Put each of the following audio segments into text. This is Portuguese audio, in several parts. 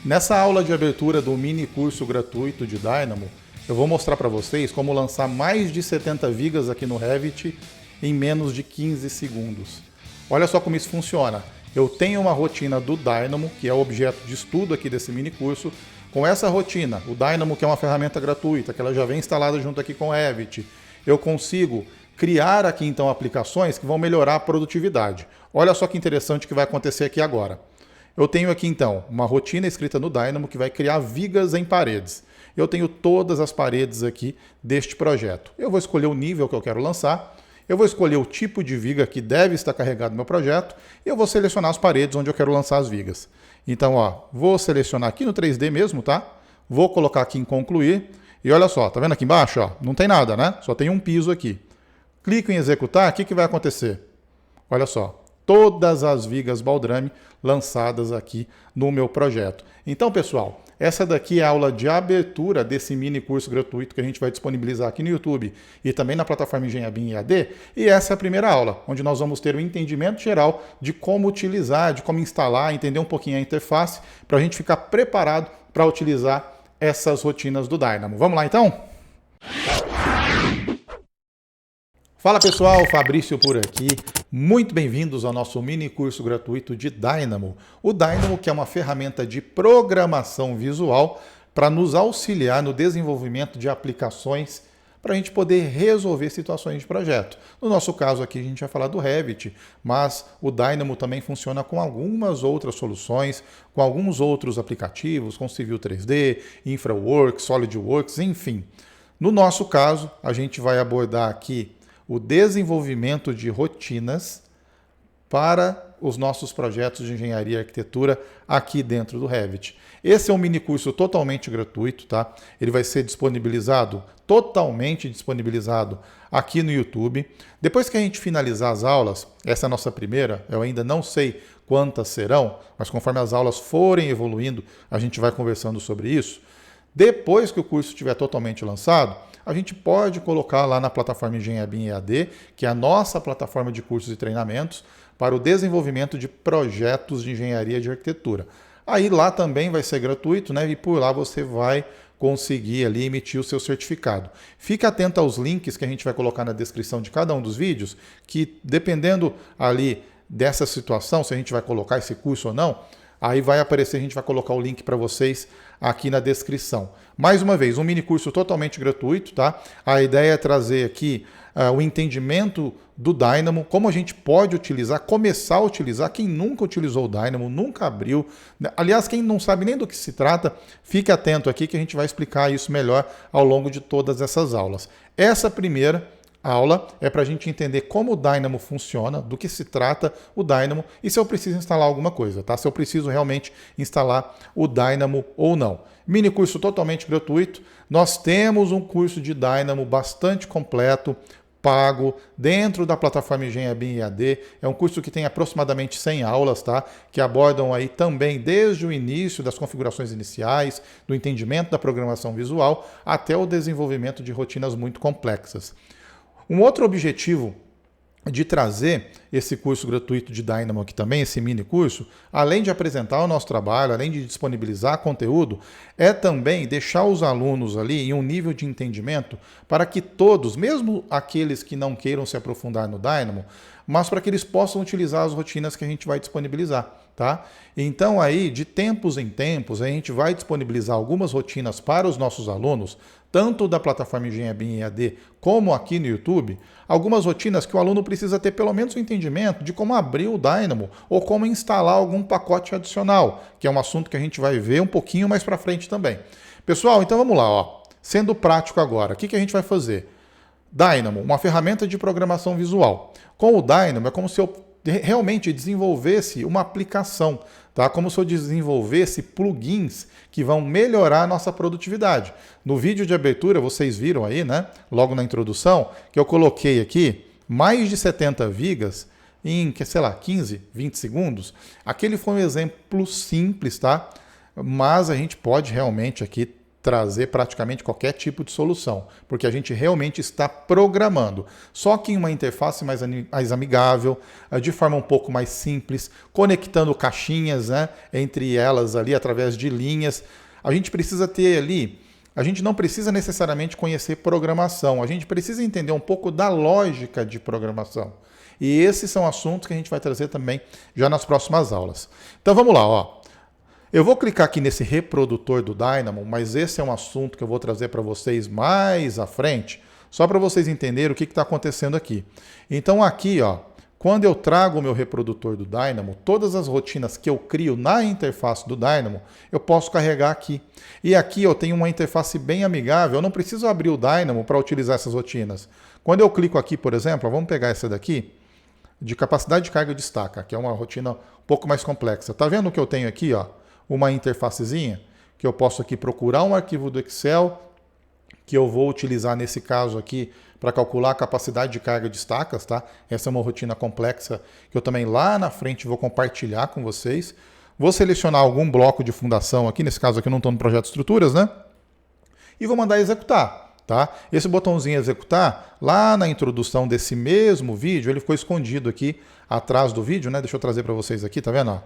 Nessa aula de abertura do mini curso gratuito de Dynamo, eu vou mostrar para vocês como lançar mais de 70 vigas aqui no Revit em menos de 15 segundos. Olha só como isso funciona. Eu tenho uma rotina do Dynamo, que é o objeto de estudo aqui desse mini curso. Com essa rotina, o Dynamo, que é uma ferramenta gratuita, que ela já vem instalada junto aqui com o Revit, eu consigo criar aqui então aplicações que vão melhorar a produtividade. Olha só que interessante que vai acontecer aqui agora. Eu tenho aqui então uma rotina escrita no Dynamo que vai criar vigas em paredes. Eu tenho todas as paredes aqui deste projeto. Eu vou escolher o nível que eu quero lançar, eu vou escolher o tipo de viga que deve estar carregado no meu projeto e eu vou selecionar as paredes onde eu quero lançar as vigas. Então, vou selecionar aqui no 3D mesmo, tá? Vou colocar aqui em concluir e olha só, tá vendo aqui embaixo? Não tem nada, né? Só tem um piso aqui. Clico em executar, o que vai acontecer? Olha só, todas as vigas baldrame lançadas aqui no meu projeto. Então, pessoal, essa daqui é a aula de abertura desse mini curso gratuito que a gente vai disponibilizar aqui no YouTube e também na plataforma Engenharia BIM EAD. E essa é a primeira aula, onde nós vamos ter um entendimento geral de como utilizar, de como instalar, entender um pouquinho a interface, para a gente ficar preparado para utilizar essas rotinas do Dynamo. Vamos lá, então? Fala pessoal, Fabrício por aqui. Muito bem-vindos ao nosso mini curso gratuito de Dynamo. O Dynamo, que é uma ferramenta de programação visual para nos auxiliar no desenvolvimento de aplicações para a gente poder resolver situações de projeto. No nosso caso aqui a gente vai falar do Revit, mas o Dynamo também funciona com algumas outras soluções, com alguns outros aplicativos, com Civil 3D, InfraWorks, SolidWorks, enfim. No nosso caso, a gente vai abordar aqui o desenvolvimento de rotinas para os nossos projetos de engenharia e arquitetura aqui dentro do Revit. Esse é um mini curso totalmente gratuito, tá? Ele vai ser disponibilizado, totalmente disponibilizado aqui no YouTube. Depois que a gente finalizar as aulas, essa é a nossa primeira, eu ainda não sei quantas serão, mas conforme as aulas forem evoluindo, a gente vai conversando sobre isso. Depois que o curso estiver totalmente lançado, a gente pode colocar lá na plataforma Engenharia BIM EAD, que é a nossa plataforma de cursos e treinamentos, para o desenvolvimento de projetos de engenharia de arquitetura. Aí lá também vai ser gratuito, né? E por lá você vai conseguir ali emitir o seu certificado. Fique atento aos links que a gente vai colocar na descrição de cada um dos vídeos, que dependendo ali dessa situação, se a gente vai colocar esse curso ou não, aí vai aparecer, a gente vai colocar o link para vocês aqui na descrição. Mais uma vez, um mini curso totalmente gratuito, tá? A ideia é trazer aqui o entendimento do Dynamo, como a gente pode utilizar, começar a utilizar. Quem nunca utilizou o Dynamo, nunca abriu. Aliás, quem não sabe nem do que se trata, fique atento aqui que a gente vai explicar isso melhor ao longo de todas essas aulas. Essa primeira aula é para a gente entender como o Dynamo funciona, do que se trata o Dynamo e se eu preciso instalar alguma coisa, tá? Se eu preciso realmente instalar o Dynamo ou não. Mini curso totalmente gratuito. Nós temos um curso de Dynamo bastante completo, pago, dentro da plataforma Engenharia BIM EAD. É um curso que tem aproximadamente 100 aulas, tá? Que abordam aí também desde o início das configurações iniciais, do entendimento da programação visual, até o desenvolvimento de rotinas muito complexas. Um outro objetivo de trazer esse curso gratuito de Dynamo aqui também, esse mini curso, além de apresentar o nosso trabalho, além de disponibilizar conteúdo, é também deixar os alunos ali em um nível de entendimento para que todos, mesmo aqueles que não queiram se aprofundar no Dynamo, mas para que eles possam utilizar as rotinas que a gente vai disponibilizar, tá? Então aí, de tempos em tempos, a gente vai disponibilizar algumas rotinas para os nossos alunos, tanto da plataforma Engenharia BIM EAD como aqui no YouTube, algumas rotinas que o aluno precisa ter pelo menos um entendimento de como abrir o Dynamo ou como instalar algum pacote adicional, que é um assunto que a gente vai ver um pouquinho mais para frente também. Pessoal, então vamos lá, sendo prático agora, o que a gente vai fazer? Dynamo, uma ferramenta de programação visual. Com o Dynamo é como se eu realmente desenvolvesse uma aplicação, tá? Como se eu desenvolvesse plugins que vão melhorar a nossa produtividade. No vídeo de abertura, vocês viram aí, né? Logo na introdução, que eu coloquei aqui mais de 70 vigas em, sei lá, 15, 20 segundos. Aquele foi um exemplo simples, tá? Mas a gente pode realmente aqui trazer praticamente qualquer tipo de solução, porque a gente realmente está programando, só que em uma interface mais amigável, de forma um pouco mais simples, conectando caixinhas, né, entre elas ali através de linhas. A gente precisa ter ali, a gente não precisa necessariamente conhecer programação, a gente precisa entender um pouco da lógica de programação. E esses são assuntos que a gente vai trazer também já nas próximas aulas. Então vamos lá, ó. Eu vou clicar aqui nesse reprodutor do Dynamo, mas esse é um assunto que eu vou trazer para vocês mais à frente, só para vocês entenderem o que está acontecendo aqui. Então aqui, ó, quando eu trago o meu reprodutor do Dynamo, todas as rotinas que eu crio na interface do Dynamo, eu posso carregar aqui. E aqui eu tenho uma interface bem amigável, eu não preciso abrir o Dynamo para utilizar essas rotinas. Quando eu clico aqui, por exemplo, vamos pegar essa daqui, de capacidade de carga destaca, que é uma rotina um pouco mais complexa. Tá vendo o que eu tenho aqui, ó? Uma interfacezinha, que eu posso aqui procurar um arquivo do Excel, que eu vou utilizar nesse caso aqui para calcular a capacidade de carga de estacas, tá? Essa é uma rotina complexa que eu também lá na frente vou compartilhar com vocês. Vou selecionar algum bloco de fundação aqui, nesse caso aqui eu não estou no projeto estruturas, né? E vou mandar executar, tá? Esse botãozinho executar, lá na introdução desse mesmo vídeo, ele ficou escondido aqui atrás do vídeo, né? Deixa eu trazer para vocês aqui, tá vendo? Ó?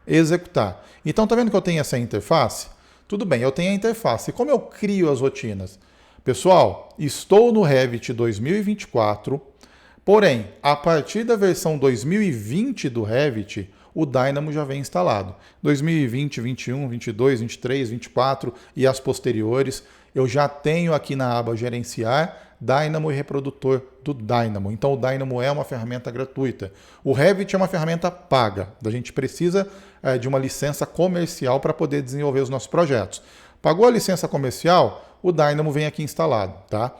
Executar. Então, tá vendo que eu tenho essa interface? Tudo bem, eu tenho a interface. E como eu crio as rotinas? Pessoal, estou no Revit 2024, porém, a partir da versão 2020 do Revit, o Dynamo já vem instalado. 2020, 21, 22, 23, 24 e as posteriores, eu já tenho aqui na aba Gerenciar, Dynamo e reprodutor do Dynamo. Então o Dynamo é uma ferramenta gratuita. O Revit é uma ferramenta paga. A gente precisa de uma licença comercial para poder desenvolver os nossos projetos. Pagou a licença comercial, o Dynamo vem aqui instalado, tá?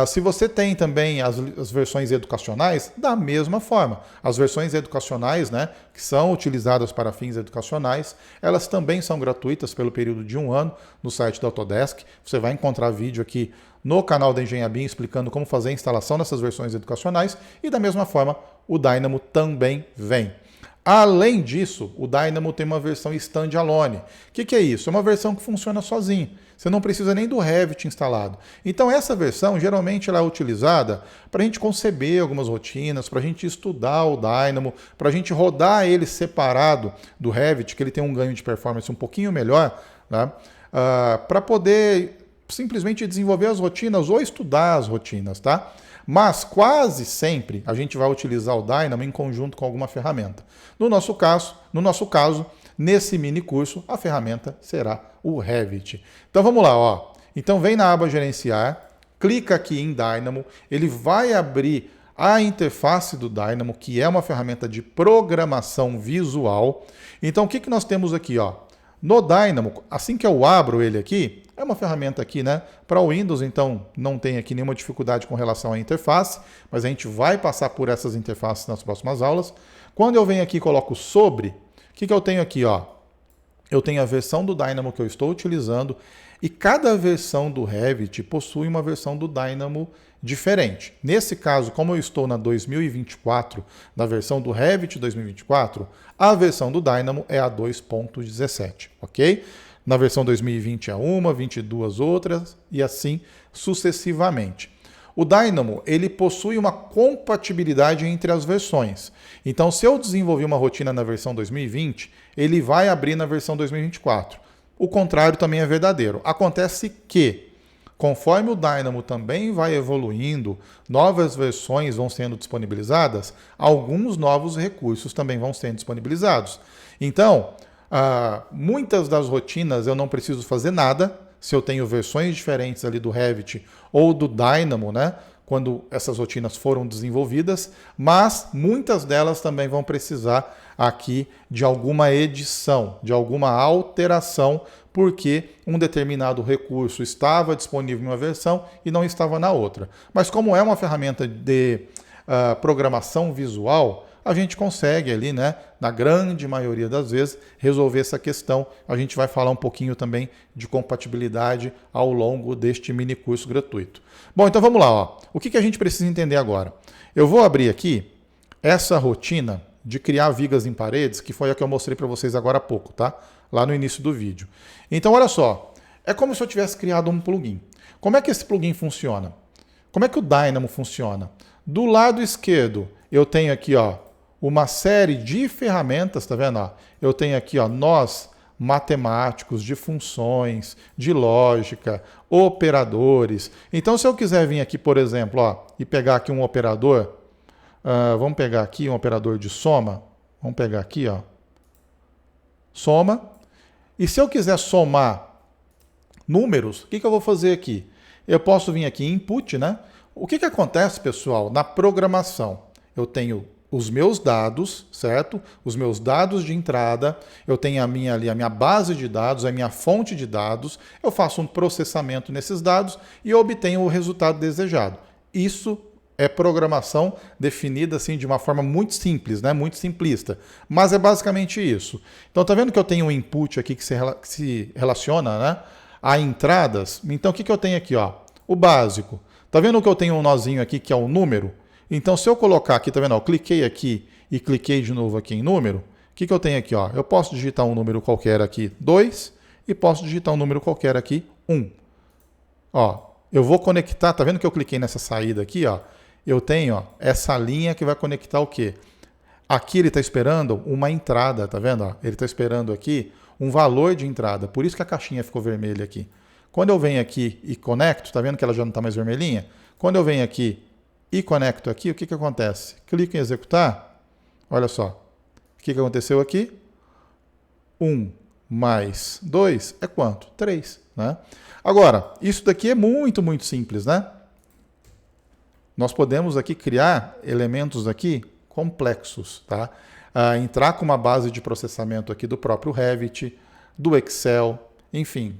Se você tem também as versões educacionais, da mesma forma. As versões educacionais, né, que são utilizadas para fins educacionais, elas também são gratuitas pelo período de 1 ano no site da Autodesk. Você vai encontrar vídeo aqui no canal da Engenhabim explicando como fazer a instalação dessas versões educacionais e da mesma forma o Dynamo também vem. Além disso, o Dynamo tem uma versão standalone. O que é isso? É uma versão que funciona sozinho. Você não precisa nem do Revit instalado. Então essa versão geralmente ela é utilizada para a gente conceber algumas rotinas, para a gente estudar o Dynamo, para a gente rodar ele separado do Revit, que ele tem um ganho de performance um pouquinho melhor, né? Para poder simplesmente desenvolver as rotinas ou estudar as rotinas, tá? Mas quase sempre a gente vai utilizar o Dynamo em conjunto com alguma ferramenta. No nosso caso, nesse mini curso, a ferramenta será o Revit. Então vamos lá, ó. Então vem na aba Gerenciar, clica aqui em Dynamo, ele vai abrir a interface do Dynamo, que é uma ferramenta de programação visual. Então o que nós temos aqui, ó? No Dynamo, assim que eu abro ele aqui, é uma ferramenta aqui, né? Para o Windows, então não tem aqui nenhuma dificuldade com relação à interface, mas a gente vai passar por essas interfaces nas próximas aulas. Quando eu venho aqui e coloco sobre, o que eu tenho aqui, ó? Eu tenho a versão do Dynamo que eu estou utilizando e cada versão do Revit possui uma versão do Dynamo diferente. Nesse caso, como eu estou na 2024, na versão do Revit 2024, a versão do Dynamo é a 2.17, ok? Na versão 2020 é uma, 22 outras e assim sucessivamente. O Dynamo ele possui uma compatibilidade entre as versões. Então, se eu desenvolver uma rotina na versão 2020, ele vai abrir na versão 2024. O contrário também é verdadeiro. Acontece que, conforme o Dynamo também vai evoluindo, novas versões vão sendo disponibilizadas, alguns novos recursos também vão sendo disponibilizados. Então, muitas das rotinas eu não preciso fazer nada, se eu tenho versões diferentes ali do Revit ou do Dynamo, né? Quando essas rotinas foram desenvolvidas, mas muitas delas também vão precisar aqui de alguma edição, de alguma alteração, porque um determinado recurso estava disponível em uma versão e não estava na outra. Mas como é uma ferramenta de programação visual, a gente consegue ali, né, na grande maioria das vezes, resolver essa questão. A gente vai falar um pouquinho também de compatibilidade ao longo deste mini curso gratuito. Bom, então vamos lá, ó. O que a gente precisa entender agora? Eu vou abrir aqui essa rotina de criar vigas em paredes, que foi a que eu mostrei para vocês agora há pouco, tá? Lá no início do vídeo. Então, olha só, É como se eu tivesse criado um plugin. Como é que esse plugin funciona? Como é que o Dynamo funciona? Do lado esquerdo, eu tenho aqui ó, uma série de ferramentas, tá vendo? Ó? Eu tenho aqui ó, nós matemáticos, de funções, de lógica, operadores. Então, se eu quiser vir aqui, por exemplo, ó, e pegar aqui um operador, vamos pegar aqui um operador de soma. Vamos pegar aqui, ó, soma. E se eu quiser somar números, o que eu vou fazer aqui? Eu posso vir aqui em input, né? O que acontece, pessoal, na programação? Eu tenho os meus dados, certo? Os meus dados de entrada, eu tenho a minha base de dados, a minha fonte de dados, eu faço um processamento nesses dados e eu obtenho o resultado desejado. Isso é programação definida assim de uma forma muito simples, né? Muito simplista, mas é basicamente isso. Então tá vendo que eu tenho um input aqui que se relaciona, né, a entradas? Então o que eu tenho aqui, ó? O básico. Tá vendo que eu tenho um nozinho aqui que é o número? Então, se eu colocar aqui, tá vendo? Eu cliquei aqui e cliquei de novo aqui em número. O que eu tenho aqui? Ó? Eu posso digitar um número qualquer aqui, 2, e posso digitar um número qualquer aqui, 1. Ó, eu vou conectar, tá vendo que eu cliquei nessa saída aqui? Ó? Eu tenho ó, essa linha que vai conectar o quê? Aqui ele está esperando uma entrada, tá vendo? Ó? Ele está esperando aqui um valor de entrada, por isso que a caixinha ficou vermelha aqui. Quando eu venho aqui e conecto, tá vendo que ela já não está mais vermelhinha? Quando eu venho aqui e conecto aqui, o que acontece? Clico em executar, olha só. O que aconteceu aqui? 1 mais 2 é quanto? 3. Né? Agora, isso daqui é muito, muito simples, né? Nós podemos aqui criar elementos aqui complexos, tá? Entrar com uma base de processamento aqui do próprio Revit, do Excel, enfim.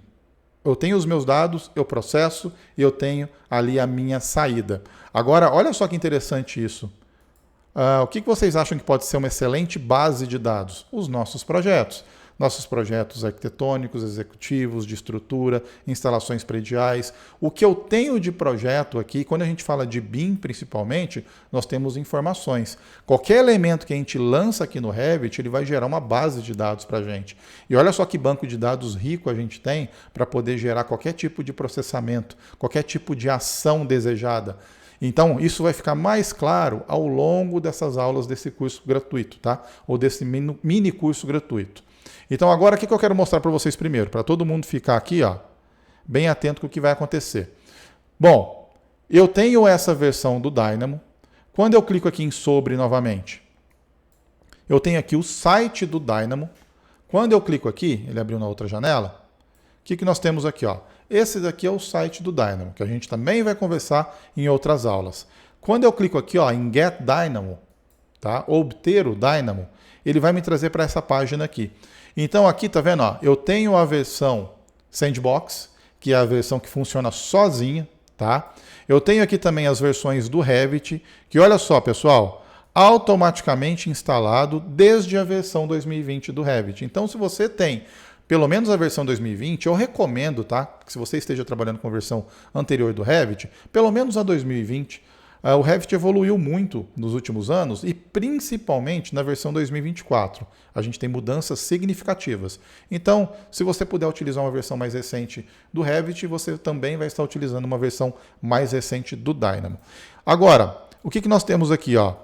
Eu tenho os meus dados, eu processo e eu tenho ali a minha saída. Agora, olha só que interessante isso. O que vocês acham que pode ser uma excelente base de dados? Os nossos projetos. Nossos projetos arquitetônicos, executivos, de estrutura, instalações prediais. O que eu tenho de projeto aqui, quando a gente fala de BIM principalmente, nós temos informações. Qualquer elemento que a gente lança aqui no Revit, ele vai gerar uma base de dados para a gente. E olha só que banco de dados rico a gente tem para poder gerar qualquer tipo de processamento, qualquer tipo de ação desejada. Então, isso vai ficar mais claro ao longo dessas aulas desse curso gratuito, tá? Ou desse mini curso gratuito. Então, agora, o que eu quero mostrar para vocês primeiro? Para todo mundo ficar aqui, ó, bem atento com o que vai acontecer. Bom, eu tenho essa versão do Dynamo. Quando eu clico aqui em sobre novamente, eu tenho aqui o site do Dynamo. Quando eu clico aqui, ele abriu na outra janela, o que nós temos aqui? Ó? Esse daqui é o site do Dynamo, que a gente também vai conversar em outras aulas. Quando eu clico aqui ó, em Get Dynamo, tá? Obter o Dynamo, ele vai me trazer para essa página aqui. Então aqui, tá vendo? Ó, eu tenho a versão Sandbox, que é a versão que funciona sozinha, tá? Eu tenho aqui também as versões do Revit, que olha só, pessoal, automaticamente instalado desde a versão 2020 do Revit. Então, se você tem pelo menos a versão 2020, eu recomendo, tá? Que se você esteja trabalhando com a versão anterior do Revit, pelo menos a 2020, o Revit evoluiu muito nos últimos anos e principalmente na versão 2024. A gente tem mudanças significativas. Então, se você puder utilizar uma versão mais recente do Revit, você também vai estar utilizando uma versão mais recente do Dynamo. Agora, o que nós temos aqui? Ó?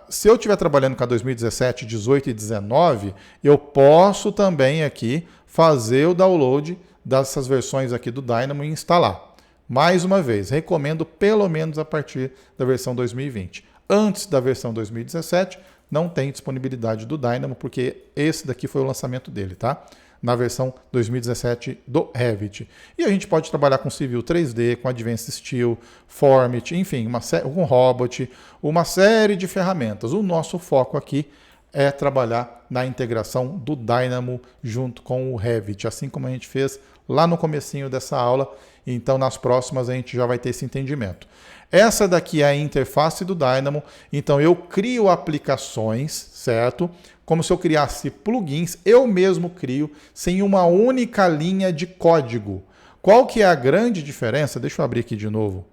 Se eu estiver trabalhando com a 2017, 18 e 19, eu posso também aqui fazer o download dessas versões aqui do Dynamo e instalar. Mais uma vez, recomendo pelo menos a partir da versão 2020. Antes da versão 2017, não tem disponibilidade do Dynamo, porque esse daqui foi o lançamento dele, tá? Na versão 2017 do Revit. E a gente pode trabalhar com Civil 3D, com Advanced Steel, Formit, enfim, com Robot, uma série de ferramentas. O nosso foco aqui é trabalhar na integração do Dynamo junto com o Revit, assim como a gente fez lá no comecinho dessa aula. Então, nas próximas, a gente já vai ter esse entendimento. Essa daqui é a interface do Dynamo. Então, eu crio aplicações, certo? Como se eu criasse plugins, eu mesmo crio, sem uma única linha de código. Qual que é a grande diferença? Deixa eu abrir aqui de novo.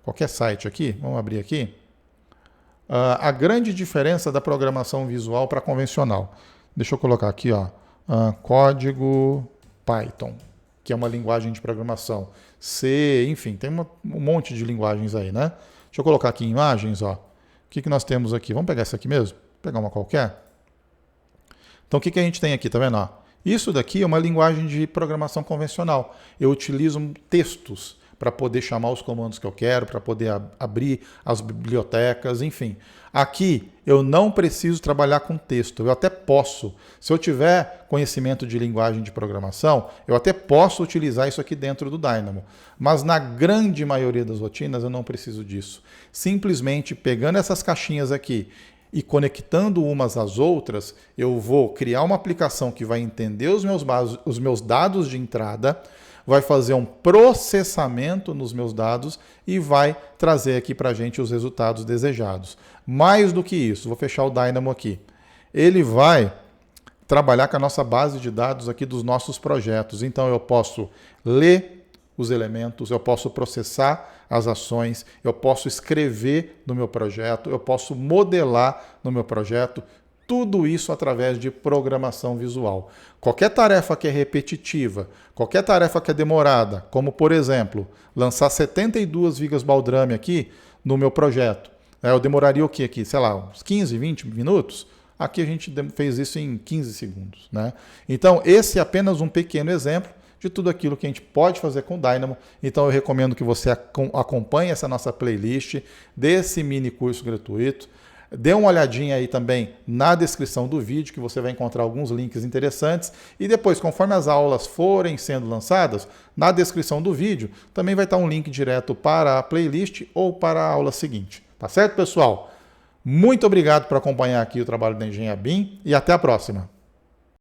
Qualquer site aqui, vamos abrir aqui. A grande diferença da programação visual para convencional. Deixa eu colocar aqui, ó, código Python. O que é uma linguagem de programação. C, enfim, tem um monte de linguagens aí, né? Deixa eu colocar aqui imagens, ó. O que nós temos aqui? Vamos pegar essa aqui mesmo? Vou pegar uma qualquer. Então, o que a gente tem aqui, tá vendo? Ó? Isso daqui é uma linguagem de programação convencional. Eu utilizo textos para poder chamar os comandos que eu quero, para poder abrir as bibliotecas, enfim. Aqui eu não preciso trabalhar com texto, eu até posso. Se eu tiver conhecimento de linguagem de programação, eu até posso utilizar isso aqui dentro do Dynamo. Mas na grande maioria das rotinas eu não preciso disso. Simplesmente pegando essas caixinhas aqui e conectando umas às outras, eu vou criar uma aplicação que vai entender os meus dados de entrada, vai fazer um processamento nos meus dados e vai trazer aqui para a gente os resultados desejados. Mais do que isso, vou fechar o Dynamo aqui. Ele vai trabalhar com a nossa base de dados aqui dos nossos projetos. Então eu posso ler os elementos, eu posso processar as ações, eu posso escrever no meu projeto, eu posso modelar no meu projeto, tudo isso através de programação visual. Qualquer tarefa que é repetitiva, qualquer tarefa que é demorada, como por exemplo, lançar 72 vigas baldrame aqui no meu projeto, eu demoraria o quê aqui? Sei lá, uns 15, 20 minutos? Aqui a gente fez isso em 15 segundos, né? Então, esse é apenas um pequeno exemplo de tudo aquilo que a gente pode fazer com o Dynamo. Então eu recomendo que você acompanhe essa nossa playlist desse mini curso gratuito. Dê uma olhadinha aí também na descrição do vídeo, que você vai encontrar alguns links interessantes. E depois, conforme as aulas forem sendo lançadas, na descrição do vídeo também vai estar um link direto para a playlist ou para a aula seguinte. Tá certo, pessoal? Muito obrigado por acompanhar aqui o trabalho da Engenharia BIM e até a próxima.